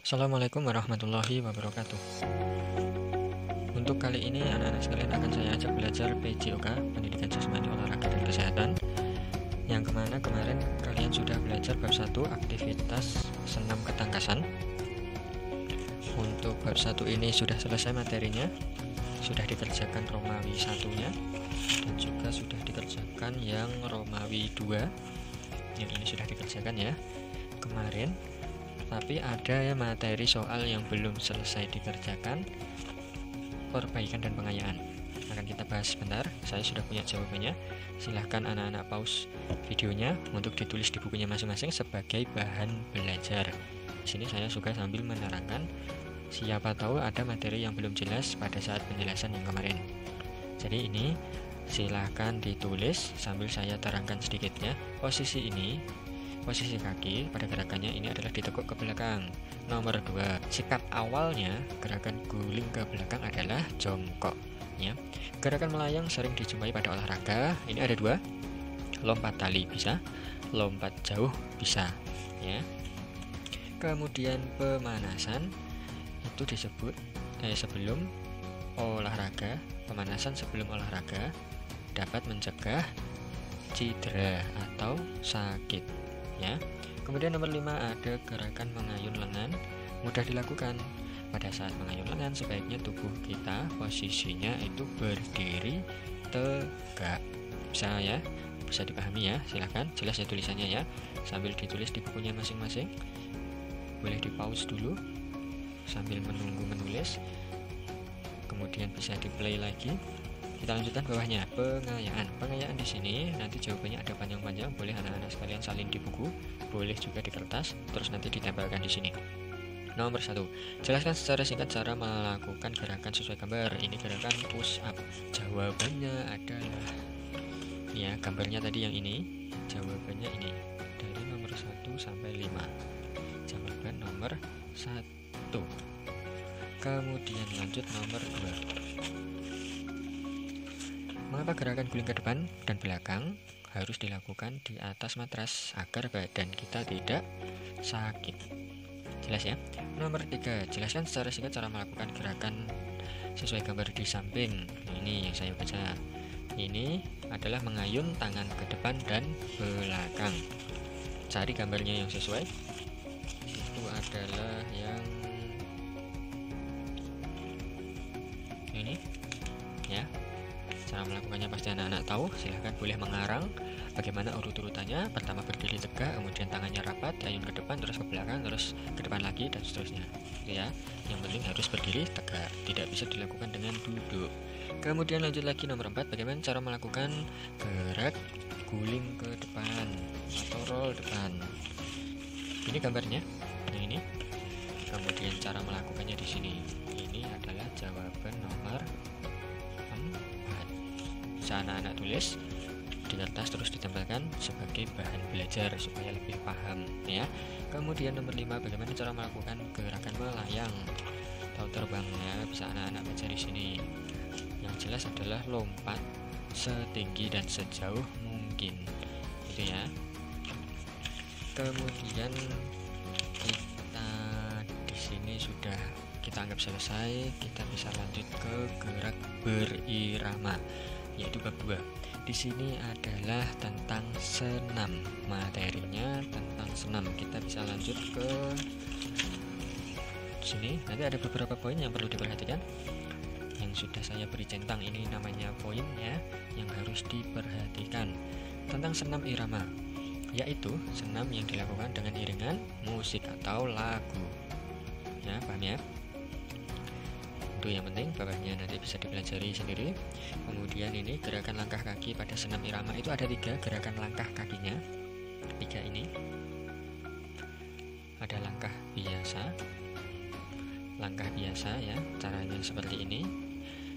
Assalamualaikum warahmatullahi wabarakatuh. Untuk kali ini anak-anak sekalian akan saya ajak belajar PJOK, Pendidikan Jasmani Olahraga dan Kesehatan, yang kemana kemarin kalian sudah belajar bab 1 aktivitas senam ketangkasan. Untuk bab 1 ini sudah selesai materinya, sudah dikerjakan Romawi 1-nya, dan juga sudah dikerjakan yang Romawi 2. Yang ini sudah dikerjakan ya kemarin. Tapi ada ya materi soal yang belum selesai dikerjakan, perbaikan dan pengayaan. Akan kita bahas sebentar. Saya sudah punya jawabannya. Silahkan anak-anak pause videonya untuk ditulis di bukunya masing-masing sebagai bahan belajar. Di sini saya juga sambil menerangkan, siapa tahu ada materi yang belum jelas pada saat penjelasan yang kemarin. Jadi ini silahkan ditulis sambil saya terangkan sedikitnya. Posisi kaki pada gerakannya ini adalah ditekuk ke belakang. Nomor 2, sikap awalnya gerakan guling ke belakang adalah jongkok ya. Gerakan melayang sering dijumpai pada olahraga. Ini ada 2, lompat tali bisa, lompat jauh bisa ya. Kemudian pemanasan itu disebut sebelum olahraga. Pemanasan sebelum olahraga dapat mencegah cedera atau sakit ya. Kemudian nomor 5 ada gerakan mengayun lengan, mudah dilakukan. Pada saat mengayun lengan sebaiknya tubuh kita posisinya itu berdiri tegak. Bisa dipahami ya, silahkan jelas ya tulisannya ya, sambil ditulis di bukunya masing-masing. Boleh di pause dulu sambil menunggu menulis, kemudian bisa di play lagi. Kita lanjutkan bawahnya, pengayaan di sini nanti jawabannya ada panjang-panjang, boleh anak-anak sekalian salin di buku, boleh juga di kertas, terus nanti ditempelkan di sini. Nomor 1, jelaskan secara singkat cara melakukan gerakan sesuai gambar. Ini gerakan push up. Jawabannya adalah ya, gambarnya tadi yang ini, jawabannya ini dari nomor 1 sampai 5. Jawaban nomor 1. Kemudian lanjut nomor 2. Mengapa gerakan guling ke depan dan belakang harus dilakukan di atas matras agar badan kita tidak sakit? Jelas ya? Nomor 3, jelaskan secara singkat cara melakukan gerakan sesuai gambar di samping. Ini yang saya baca. Ini adalah mengayun tangan ke depan dan belakang. Cari gambarnya yang sesuai. Itu adalah yang ini ya. Cara melakukannya pasti anak-anak tahu. Silahkan boleh mengarang bagaimana urut-urutannya. Pertama berdiri tegak, kemudian tangannya rapat, ayun ke depan, terus ke belakang, terus ke depan lagi, dan seterusnya ya. Yang penting harus berdiri tegak, tidak bisa dilakukan dengan duduk. Kemudian lanjut lagi nomor 4, bagaimana cara melakukan gerak guling ke depan atau roll depan. Ini gambarnya yang ini. Kemudian cara melakukannya di sini. Ini adalah jawaban nomor 4. Bisa anak-anak tulis di kertas terus ditempelkan sebagai bahan belajar supaya lebih paham ya. Kemudian nomor 5, bagaimana cara melakukan gerakan melayang atau terbang ya. Bisa anak-anak baca di sini. Yang jelas adalah lompat setinggi dan sejauh mungkin gitu ya. Kemudian kita di sini sudah kita anggap selesai. Kita bisa lanjut ke gerak berirama, yaitu bab 2. Di sini adalah tentang senam. Materinya tentang senam. Kita bisa lanjut ke sini. Nanti ada beberapa poin yang perlu diperhatikan. Yang sudah saya beri centang ini namanya poin ya, yang harus diperhatikan. Tentang senam irama, yaitu senam yang dilakukan dengan iringan musik atau lagu. Ya, paham ya? Itu yang penting, bawahnya nanti bisa dipelajari sendiri. Kemudian ini gerakan langkah kaki pada senam irama itu ada 3 gerakan langkah kakinya. 3 ini ada langkah biasa ya, caranya seperti ini.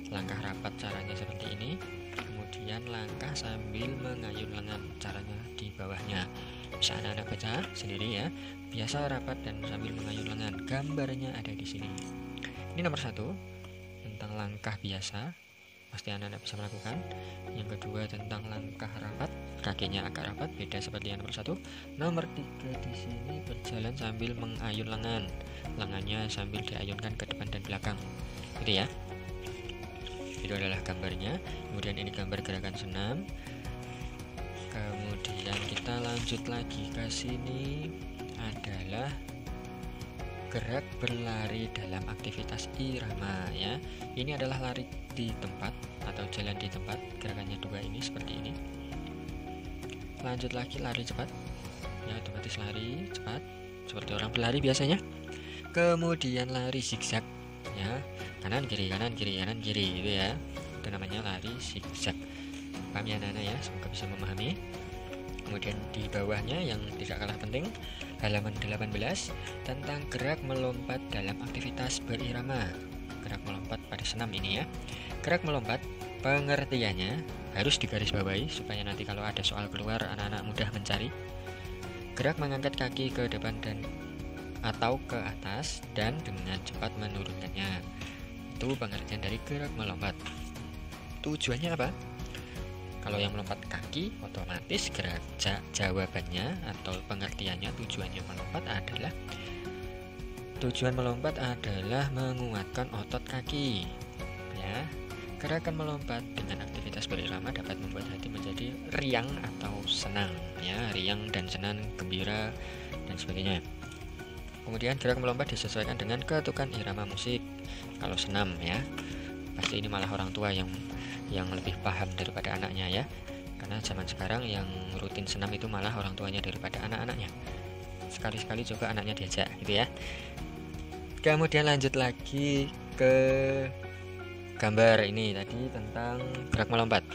Langkah rapat caranya seperti ini. Kemudian langkah sambil mengayun lengan, caranya di bawahnya. Bisa anak-anak baca sendiri ya. Biasa, rapat, dan sambil mengayun lengan. Gambarnya ada di sini. Ini nomor 1 tentang langkah biasa. pasti anak-anak bisa melakukan. Yang kedua tentang langkah rapat, kakinya agak rapat, beda seperti yang nomor 1. Nomor 3 di sini berjalan sambil mengayun lengannya sambil diayunkan ke depan dan belakang, gitu ya. Itu adalah gambarnya. Kemudian ini gambar gerakan senam. Kemudian kita lanjut lagi ke sini adalah gerak berlari dalam aktivitas irama ya. Ini adalah lari di tempat atau jalan di tempat. Gerakannya 2 ini seperti ini. Lanjut lagi lari cepat. Ya, otomatis lari cepat seperti orang berlari biasanya. Kemudian lari zigzag ya. Kanan kiri kanan kiri kanan kiri gitu ya. Itu namanya lari zigzag. Paham ya anak-anak ya? Semoga bisa memahami. Kemudian di bawahnya yang tidak kalah penting, halaman 18 tentang gerak melompat dalam aktivitas berirama. Gerak melompat pada senam ini ya. Gerak melompat pengertiannya harus digarisbawahi supaya nanti kalau ada soal keluar anak-anak mudah mencari. Gerak mengangkat kaki ke depan dan atau ke atas dan dengan cepat menurunkannya. Itu pengertian dari gerak melompat. Tujuannya apa? Kalau yang melompat kaki, otomatis gerak jawabannya atau pengertiannya tujuan melompat adalah menguatkan otot kaki. Ya, gerakan melompat dengan aktivitas berirama dapat membuat hati menjadi riang atau senang. Ya, riang dan senang, gembira dan sebagainya. Kemudian gerak melompat disesuaikan dengan ketukan irama musik. Kalau senam ya, pasti ini malah orang tua yang lebih paham daripada anaknya ya, karena zaman sekarang yang rutin senam itu malah orang tuanya daripada anak-anaknya. Sekali-sekali juga anaknya diajak gitu ya. Kemudian lanjut lagi ke gambar ini tadi tentang gerak melompat.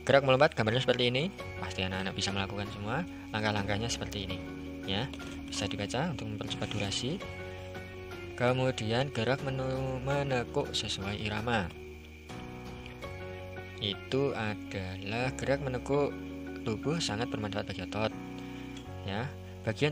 Gerak melompat gambarnya seperti ini, pasti anak-anak bisa melakukan semua. Langkah-langkahnya seperti ini ya, bisa dibaca untuk mempercepat durasi. Kemudian gerak menekuk sesuai irama. Itu adalah gerak menekuk tubuh sangat bermanfaat bagi otot ya. Bagian